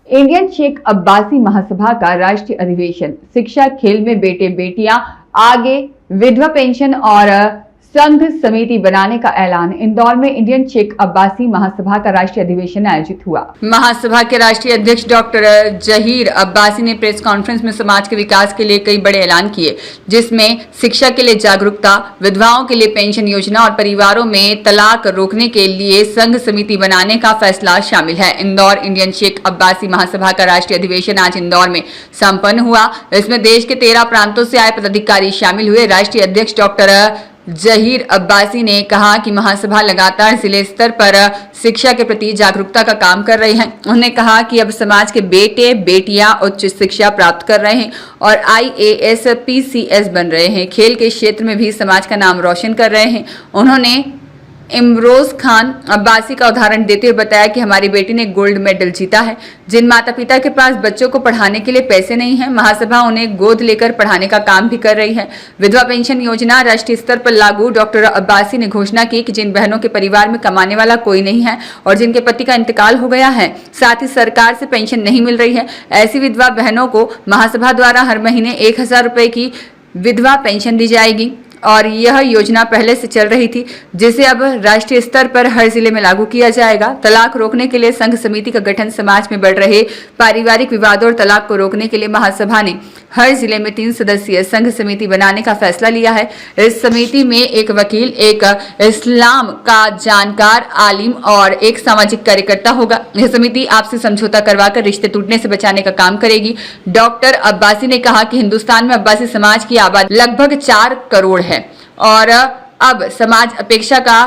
Indian Sheikh Abbasi महासभा का राष्ट्रीय अधिवेशन। शिक्षा, खेल में बेटे बेटियां आगे, विधवा पेंशन और संघ समिति बनाने का ऐलान। इंदौर में इंडियन शेख अब्बासी महासभा का राष्ट्रीय अधिवेशन आयोजित हुआ। महासभा के राष्ट्रीय अध्यक्ष डॉक्टर जहीर अब्बासी ने प्रेस कॉन्फ्रेंस में समाज के विकास के लिए कई बड़े ऐलान किए, जिसमें शिक्षा के लिए जागरूकता, विधवाओं के लिए पेंशन योजना और परिवारों में तलाक रोकने के लिए संघ समिति बनाने का फैसला शामिल है। इंदौर इंडियन शेख अब्बासी महासभा का राष्ट्रीय अधिवेशन आज इंदौर में संपन्न हुआ। इसमें देश के 13 प्रांतों से आए पदाधिकारी शामिल हुए। राष्ट्रीय अध्यक्ष डॉक्टर जहीर अब्बासी ने कहा कि महासभा लगातार जिले स्तर पर शिक्षा के प्रति जागरूकता का काम कर रही है। उन्होंने कहा कि अब समाज के बेटे बेटियां उच्च शिक्षा प्राप्त कर रहे हैं और IAS PCS बन रहे हैं। खेल के क्षेत्र में भी समाज का नाम रोशन कर रहे हैं। उन्होंने इमरोज खान अब्बासी का उदाहरण देते हुए बताया कि हमारी बेटी ने गोल्ड मेडल जीता है। जिन माता पिता के पास बच्चों को पढ़ाने के लिए पैसे नहीं हैं, महासभा उन्हें गोद लेकर पढ़ाने का काम भी कर रही है। विधवा पेंशन योजना राष्ट्रीय स्तर पर लागू। डॉक्टर अब्बासी ने घोषणा की कि जिन बहनों के परिवार में कमाने वाला कोई नहीं है और जिनके पति का इंतकाल हो गया है, साथ ही सरकार से पेंशन नहीं मिल रही है, ऐसी विधवा बहनों को महासभा द्वारा हर महीने 1000 रुपए की विधवा पेंशन दी जाएगी और यह योजना पहले से चल रही थी, जिसे अब राष्ट्रीय स्तर पर हर जिले में लागू किया जाएगा। तलाक रोकने के लिए संघ समिति का गठन। समाज में बढ़ रहे पारिवारिक विवादों और तलाक को रोकने के लिए महासभा ने हर जिले में 3 सदस्यीय संघ समिति बनाने का फैसला लिया है। इस समिति में एक वकील, एक इस्लाम का जानकार आलिम और एक सामाजिक कार्यकर्ता होगा। यह समिति आपसी समझौता करवाकर रिश्ते टूटने से बचाने का काम करेगी। डॉक्टर अब्बासी ने कहा कि हिंदुस्तान में अब्बासी समाज की आबादी लगभग 4 करोड़ है और अब समाज अपेक्षा का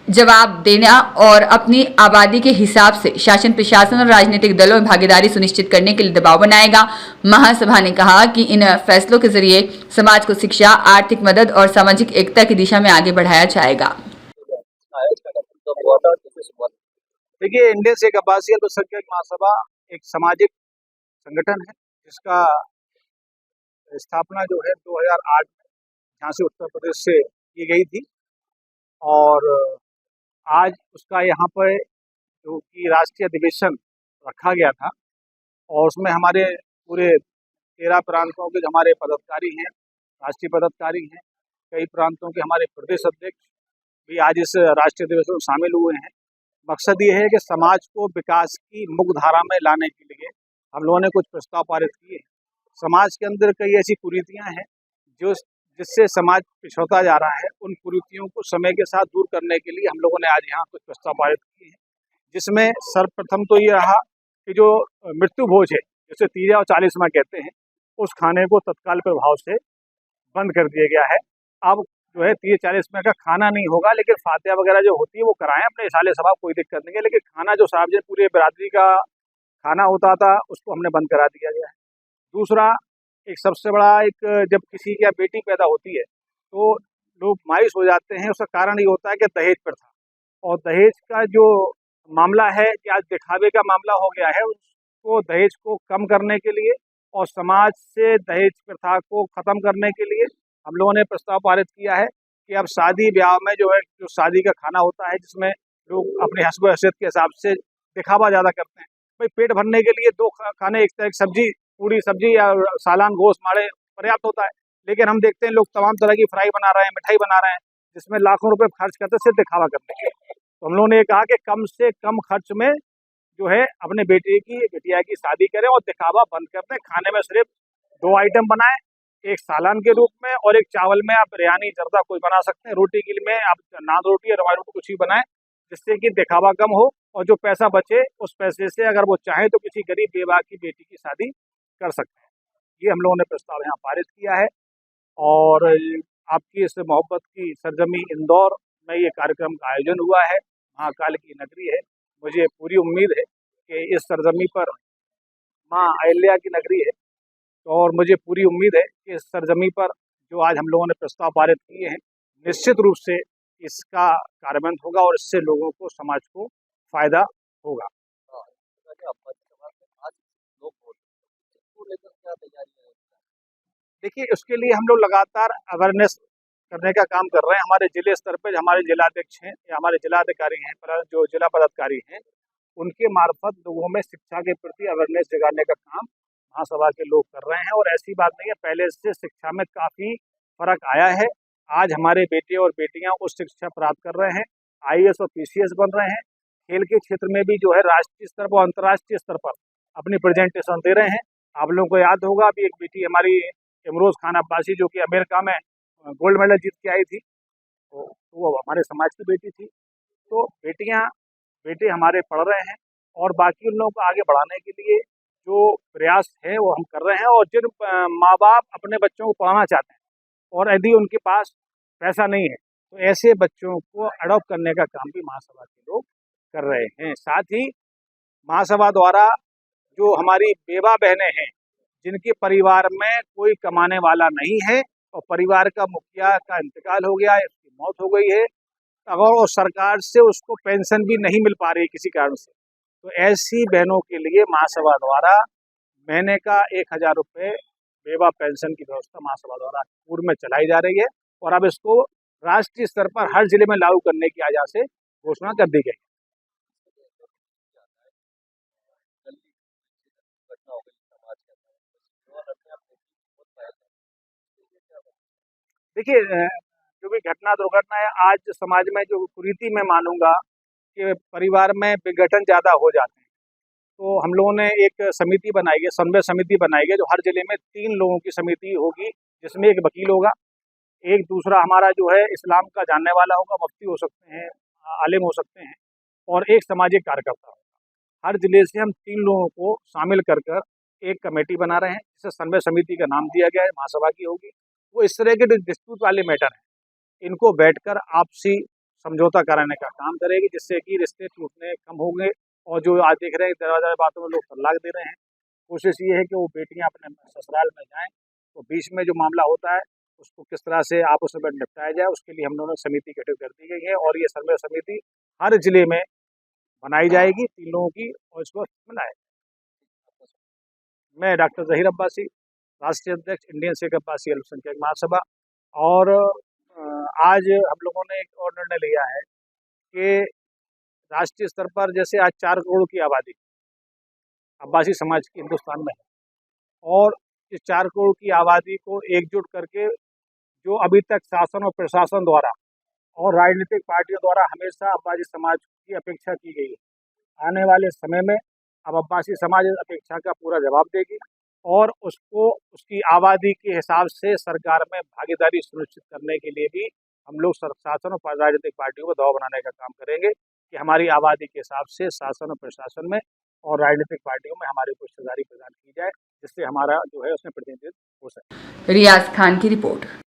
जवाब देना और अपनी आबादी के हिसाब से शासन, प्रशासन और राजनीतिक दलों में भागीदारी सुनिश्चित करने के लिए दबाव बनाएगा। महासभा ने कहा कि इन फैसलों के जरिए समाज को शिक्षा, आर्थिक मदद और सामाजिक एकता की दिशा में आगे बढ़ाया जाएगा। देखिए, इंडियन शेख अब्बासी अल्पसंख्यक महासभा एक सामाजिक संगठन है जिसका स्थापना जो है 2008 में झांसी उत्तर प्रदेश से की गई थी और आज उसका यहाँ पर जो कि राष्ट्रीय अधिवेशन रखा गया था और उसमें हमारे पूरे 13 प्रांतों के जो हमारे पदाधिकारी हैं, राष्ट्रीय पदाधिकारी हैं, कई प्रांतों के हमारे प्रदेश अध्यक्ष भी आज इस राष्ट्रीय अधिवेशन में शामिल हुए हैं। मकसद ये है कि समाज को विकास की मुख्य धारा में लाने के लिए हम लोगों ने कुछ प्रस्ताव पारित किए। समाज के अंदर कई ऐसी कुरीतियाँ हैं जिससे समाज पिछड़ता जा रहा है। उन कुरीतियों को समय के साथ दूर करने के लिए हम लोगों ने आज यहाँ कुछ प्रस्ताव पारित किए हैं, जिसमें सर्वप्रथम तो ये रहा कि जो मृत्यु भोज है, जिसे 30 और 40वां कहते हैं, उस खाने को तत्काल प्रभाव से बंद कर दिया गया है। अब जो है 30-40वां का खाना नहीं होगा, लेकिन फातिहा वगैरह जो होती है वो कराएं अपने साले सभा, कोई दिक्कत नहीं है, लेकिन खाना जो सार्वजनिक पूरे बिरादरी का खाना होता था उसको हमने बंद करा दिया गया है। दूसरा, एक सबसे बड़ा जब किसी की बेटी पैदा होती है तो लोग मायूस हो जाते हैं। उसका कारण ये होता है कि दहेज प्रथा, और दहेज का जो मामला है कि आज दिखावे का मामला हो गया है, उसको दहेज को कम करने के लिए और समाज से दहेज प्रथा को ख़त्म करने के लिए हम लोगों ने प्रस्ताव पारित किया है कि अब शादी ब्याह में जो है, जो शादी का खाना होता है जिसमें लोग अपने हस्ब हैसियत के हिसाब से दिखावा ज़्यादा करते हैं। भाई, पेट भरने के लिए 2 खाने, एक तरह की सब्जी, पूरी सब्जी या सालान गोश्त माड़े पर्याप्त होता है, लेकिन हम देखते हैं लोग तमाम तरह की फ्राई बना रहे हैं, मिठाई बना रहे हैं, जिसमें लाखों रुपए खर्च करते हैं सिर्फ दिखावा करने के लिए। तो हम लोगों ने ये कहा कि कम से कम खर्च में जो है अपने बिटिया की शादी करें और दिखावा बंद कर दें। खाने में सिर्फ 2 आइटम बनाएं, एक सालान के रूप में और एक चावल में आप बिरयानी, जर्दा कोई बना सकते हैं। रोटी के लिए में आप नान रोटी या रवाई रोटी कुछ भी बनाएं, जिससे कि दिखावा कम हो और जो पैसा बचे उस पैसे से अगर वो चाहें तो किसी गरीब बेवा की बेटी की शादी कर सकते हैं। ये हम लोगों ने प्रस्ताव यहाँ पारित किया है और आपकी इस मोहब्बत की सरजमी इंदौर में ये कार्यक्रम का आयोजन हुआ है। महाकाल की नगरी है, मुझे पूरी उम्मीद है कि इस सरजमी पर माँ अहिल्या की नगरी है, और मुझे पूरी उम्मीद है कि इस सरजमी पर जो आज हम लोगों ने प्रस्ताव पारित किए हैं, निश्चित रूप से इसका कार्यान्वयन होगा और इससे लोगों को, समाज को फ़ायदा होगा। देखिए, उसके लिए हम लोग लगातार अवेयरनेस करने का काम कर रहे हैं। हमारे जिले स्तर पर हमारे जिलाध्यक्ष हैं या हमारे जिलाधिकारी हैं, जो जिला पदाधिकारी हैं, उनके मार्फत लोगों में शिक्षा के प्रति अवेयरनेस जगाने का काम महासभा के लोग कर रहे हैं। और ऐसी बात नहीं है, पहले से शिक्षा में काफ़ी फर्क आया है। आज हमारे बेटे और बेटियां उस शिक्षा प्राप्त कर रहे हैं, IAS और PCS बन रहे हैं। खेल के क्षेत्र में भी जो है राष्ट्रीय स्तर पर, अंतर्राष्ट्रीय स्तर पर अपनी प्रेजेंटेशन दे रहे हैं। आप लोगों को याद होगा, अभी एक बेटी हमारी इमरोज़ खान अब्बासी, जो कि अमेरिका में गोल्ड मेडल जीत के आई थी, तो वो हमारे समाज की बेटी थी। तो बेटे हमारे पढ़ रहे हैं, और बाकी उन लोगों को आगे बढ़ाने के लिए जो प्रयास है वो हम कर रहे हैं। और जिन माँ बाप अपने बच्चों को पढ़ाना चाहते हैं और यदि उनके पास पैसा नहीं है, तो ऐसे बच्चों को अडॉप्ट करने का काम भी महासभा के लोग कर रहे हैं। साथ ही महासभा द्वारा जो हमारी बेवा बहनें हैं, जिनके परिवार में कोई कमाने वाला नहीं है और परिवार का मुखिया का इंतकाल हो गया है, उसकी मौत हो गई है, अगर और सरकार से उसको पेंशन भी नहीं मिल पा रही है किसी कारण से, तो ऐसी बहनों के लिए महासभा द्वारा महीने का 1000 रुपये बेवा पेंशन की व्यवस्था महासभा द्वारा पूर्व में चलाई जा रही है। और अब इसको राष्ट्रीय स्तर पर हर जिले में लागू करने की आज से घोषणा कर दी गई। देखिए, जो भी घटना दुर्घटना है आज समाज में, जो कुरीति मैं मानूंगा कि परिवार में विघटन ज़्यादा हो जाते हैं। तो हम लोगों ने एक समिति बनाई है, समन्वय समिति बनाई है, जो हर जिले में 3 लोगों की समिति होगी, जिसमें एक वकील होगा, एक दूसरा हमारा जो है इस्लाम का जानने वाला होगा, मुफ्ती हो सकते हैं, आलिम हो सकते हैं, और एक सामाजिक कार्यकर्ता होगा। हर जिले से हम 3 लोगों को शामिल कर एक कमेटी बना रहे हैं, जिसे समन्वय समिति का नाम दिया गया है, महासभा की होगी। वो इस तरह के डिस्प्यूट वाले मैटर हैं, इनको बैठकर आपसी समझौता कराने का काम करेगी, जिससे कि रिश्ते टूटने कम होंगे। और जो आज देख रहे हैं दरवाजा बातों में लोग तलाक दे रहे हैं, कोशिश ये है कि वो बेटियां अपने ससुराल में जाएं, तो बीच में जो मामला होता है उसको किस तरह से आपस में निपटाया जाए, उसके लिए हम दोनों समिति गठित कर दी गई है। और ये समन्वय समिति हर जिले में बनाई जाएगी 3 लोगों की, और इसको बनाए। मैं डॉक्टर ज़हीर अब्बासी, राष्ट्रीय अध्यक्ष इंडियन सिख अब्बासी अल्पसंख्यक महासभा। और आज हम लोगों ने एक और निर्णय लिया है कि राष्ट्रीय स्तर पर जैसे आज 4 करोड़ की आबादी अब्बासी समाज की हिंदुस्तान में है, और इस 4 करोड़ की आबादी को एकजुट करके जो अभी तक शासन और प्रशासन द्वारा और राजनीतिक पार्टियों द्वारा हमेशा अब्बासी समाज की अपेक्षा की गई है, आने वाले समय में अब अब्बासी समाज इस अपेक्षा का पूरा जवाब देगी, और उसको उसकी आबादी के हिसाब से सरकार में भागीदारी सुनिश्चित करने के लिए भी हम लोग शासन और राजनीतिक पार्टियों को दबाव बनाने का काम करेंगे कि हमारी आबादी के हिसाब से शासन और प्रशासन में और राजनीतिक पार्टियों में हमारी को हिस्सेदारी प्रदान की जाए, जिससे हमारा जो है उसमें प्रतिनिधित्व हो सके। रियाज खान की रिपोर्ट।